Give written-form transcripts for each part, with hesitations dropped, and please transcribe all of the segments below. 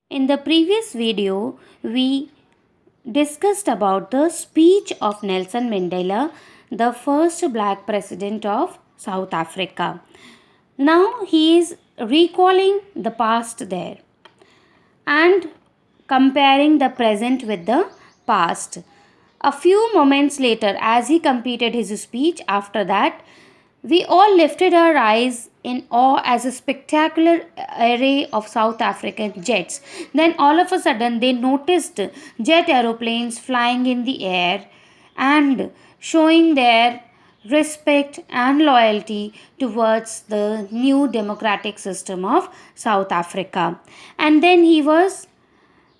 In the previous video, we discussed about the speech of Nelson Mandela, the first black president of South Africa. Now he is recalling the past there and comparing the present with the past. A few moments later, as he completed his speech, after that, we all lifted our eyes in awe as a spectacular array of South African jets. Then, all of a sudden, they noticed jet aeroplanes flying in the air and showing their respect and loyalty towards the new democratic system of South Africa. And then he was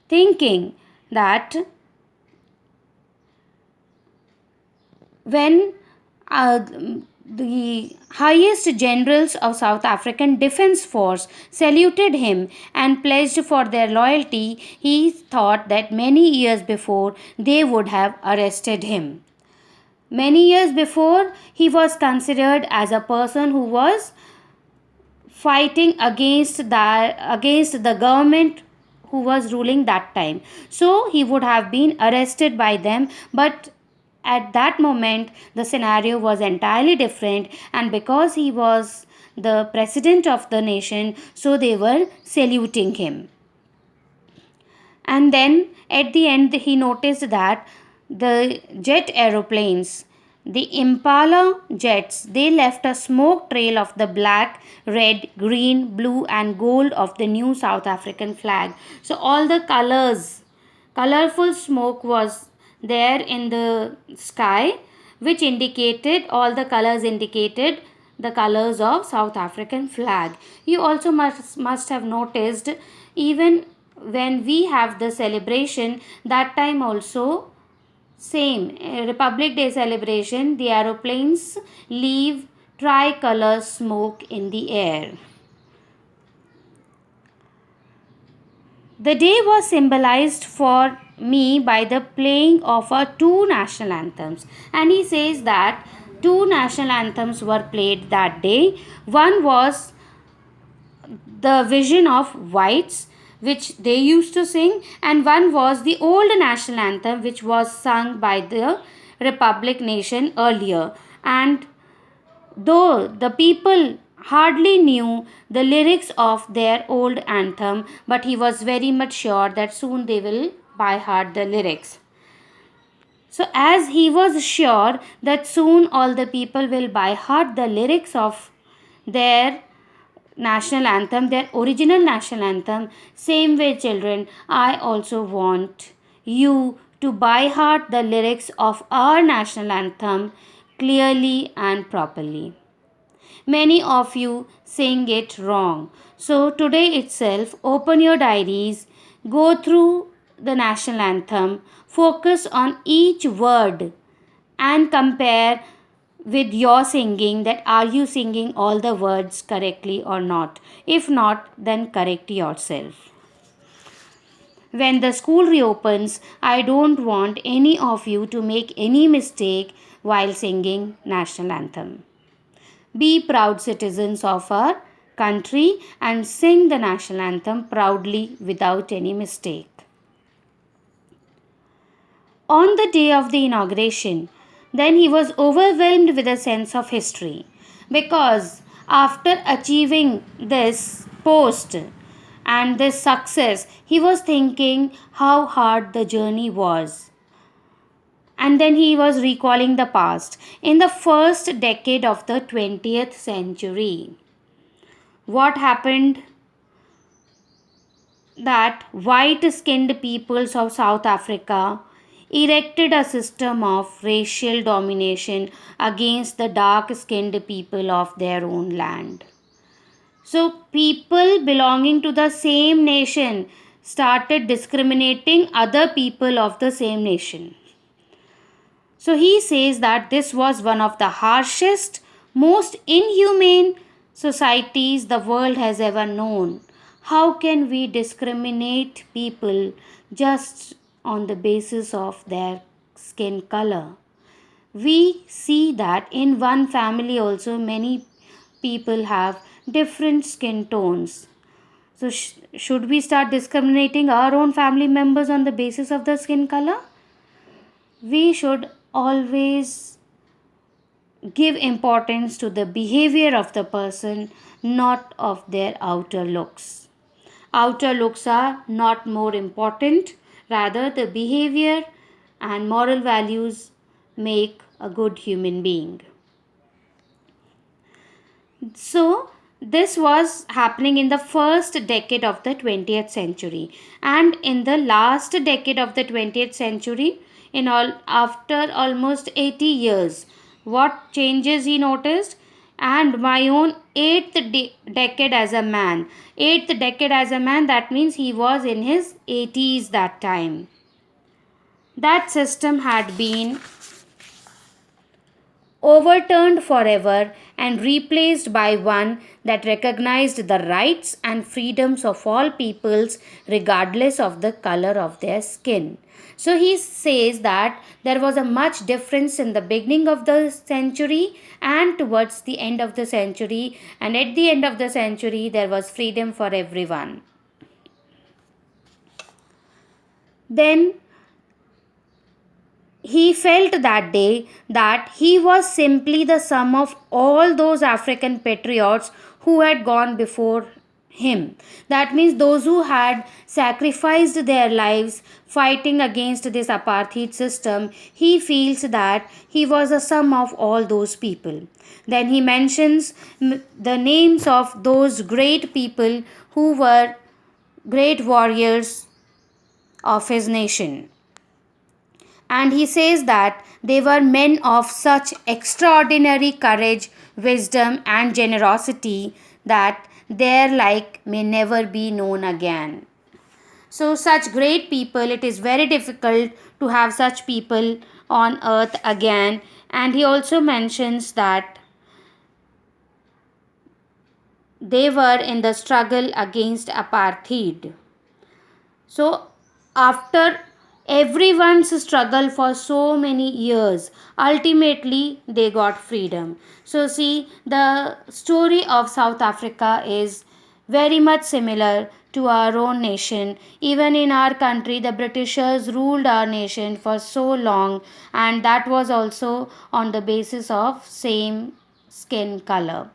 thinking that when the highest generals of South African Defence Force saluted him and pledged for their loyalty, he thought that many years before they would have arrested him. Many years before, he was considered as a person who was fighting against the government who was ruling that time. So he would have been arrested by them, but at that moment the scenario was entirely different, and because he was the president of the nation, so they were saluting him. And then at the end, he noticed that the jet aeroplanes, the Impala jets, they left a smoke trail of the black, red, green, blue, and gold of the new South African flag. So, all the colors, colorful smoke was there in the sky, which indicated, all the colors indicated the colors of South African flag. You also must have noticed, even when we have the celebration, that time also same Republic Day celebration, the aeroplanes leave tricolor smoke in the air. The day was symbolized for me by the playing of our two national anthems, and he says that two national anthems were played that day. One was the Vision of Whites, which they used to sing, and one was the old national anthem, which was sung by the Republic nation earlier. And though the people hardly knew the lyrics of their old anthem, but he was very much sure that soon they will by heart the lyrics. So, as he was sure that soon all the people will by heart the lyrics of their national anthem, their original national anthem, same way, children, I also want you to by heart the lyrics of our national anthem clearly and properly. Many of you sing it wrong. So, today itself, open your diaries, go through the national anthem, focus on each word, and compare with your singing, that are you singing all the words correctly or not. If not, then correct yourself. When the school reopens, I don't want any of you to make any mistake while singing national anthem. Be proud citizens of our country and sing the national anthem proudly without any mistake. On the day of the inauguration, then he was overwhelmed with a sense of history, because after achieving this post and this success, he was thinking how hard the journey was. And then he was recalling the past. In the first decade of the 20th century, what happened, that white skinned peoples of South Africa erected a system of racial domination against the dark skinned people of their own land. So, people belonging to the same nation started discriminating other people of the same nation. So, he says that this was one of the harshest, most inhumane societies the world has ever known. How can we discriminate people just on the basis of their skin color? We see that in one family also many people have different skin tones. So, should we start discriminating our own family members on the basis of the skin color? We should always give importance to the behavior of the person, not of their outer looks. Outer looks are not more important, rather, the behavior and moral values make a good human being. So, this was happening in the first decade of the 20th century, and in the last decade of the 20th century, in all after almost 80 years, what changes he noticed? And my own decade as a man, that means he was in his 80s that time. That system had been overturned forever and replaced by one that recognized the rights and freedoms of all peoples regardless of the color of their skin. So he says that there was a much difference in the beginning of the century and towards the end of the century, and at the end of the century there was freedom for everyone. Then he felt that day that he was simply the sum of all those African patriots who had gone before him. That means those who had sacrificed their lives fighting against this apartheid system. He feels that he was the sum of all those people. Then he mentions the names of those great people who were great warriors of his nation. And he says that they were men of such extraordinary courage, wisdom, and generosity that their like may never be known again. So, such great people, it is very difficult to have such people on earth again. And he also mentions that they were in the struggle against apartheid. So, after everyone's struggle for so many years, ultimately they got freedom. So, see, the story of South Africa is very much similar to our own nation. Even in our country, the Britishers ruled our nation for so long, and that was also on the basis of same skin color.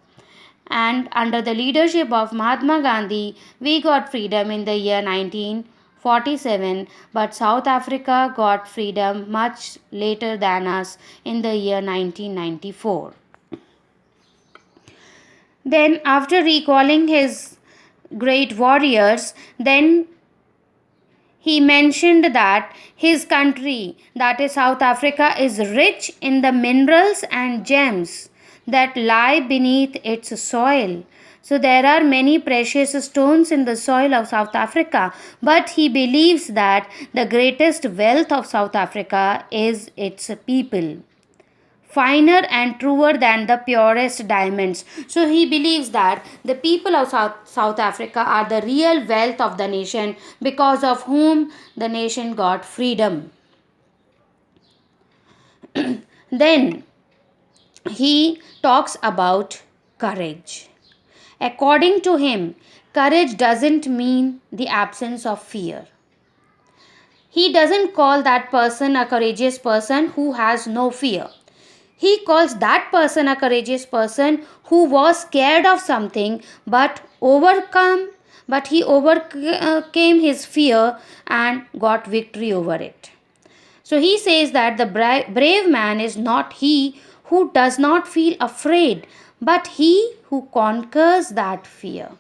And under the leadership of Mahatma Gandhi, we got freedom in the year 1947, but South Africa got freedom much later than us in the year 1994. Then, after recalling his great warriors, then he mentioned that his country, that is South Africa, is rich in the minerals and gems that lie beneath its soil. So there are many precious stones in the soil of South Africa, but he believes that the greatest wealth of South Africa is its people, finer and truer than the purest diamonds. So he believes that the people of South Africa are the real wealth of the nation, because of whom the nation got freedom. Then he talks about courage. According to him, courage doesn't mean the absence of fear. He doesn't call that person a courageous person who has no fear. He calls that person a courageous person who was scared of something but he overcame his fear and got victory over it. So he says that the brave man is not he who does not feel afraid, but he who conquers that fear.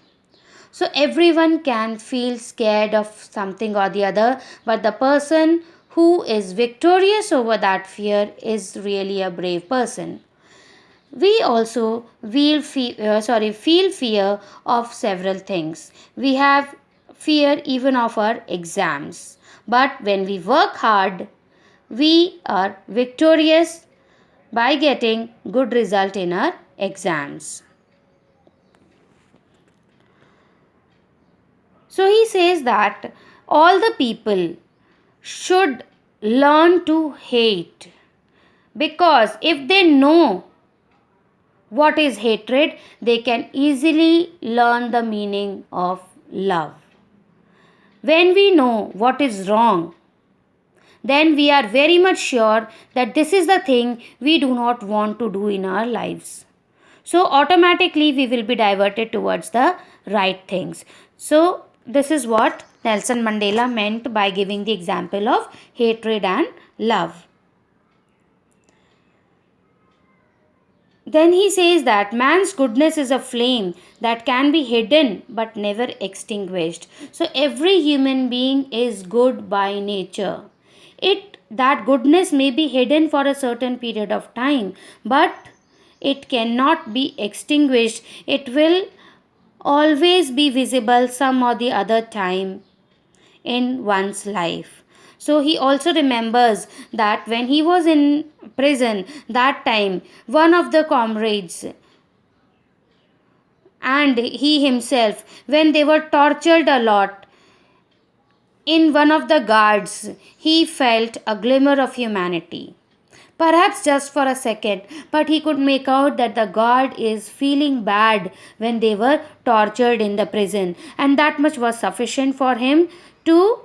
So everyone can feel scared of something or the other, but the person who is victorious over that fear is really a brave person. We also feel fear of several things. We have fear even of our exams. But when we work hard, we are victorious by getting good result in our exams. So he says that all the people should learn to hate, because if they know what is hatred, they can easily learn the meaning of love. When we know what is wrong, then we are very much sure that this is the thing we do not want to do in our lives. So, automatically, we will be diverted towards the right things. So, this is what Nelson Mandela meant by giving the example of hatred and love. Then he says that man's goodness is a flame that can be hidden but never extinguished. So every human being is good by nature. It that goodness may be hidden for a certain period of time, but it cannot be extinguished. It will always be visible some or the other time in one's life. So he also remembers that when he was in prison, that time one of the comrades and he himself, when they were tortured a lot, in one of the guards, he felt a glimmer of humanity. Perhaps just for a second, but he could make out that the guard is feeling bad when they were tortured in the prison, and that much was sufficient for him to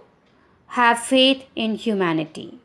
have faith in humanity.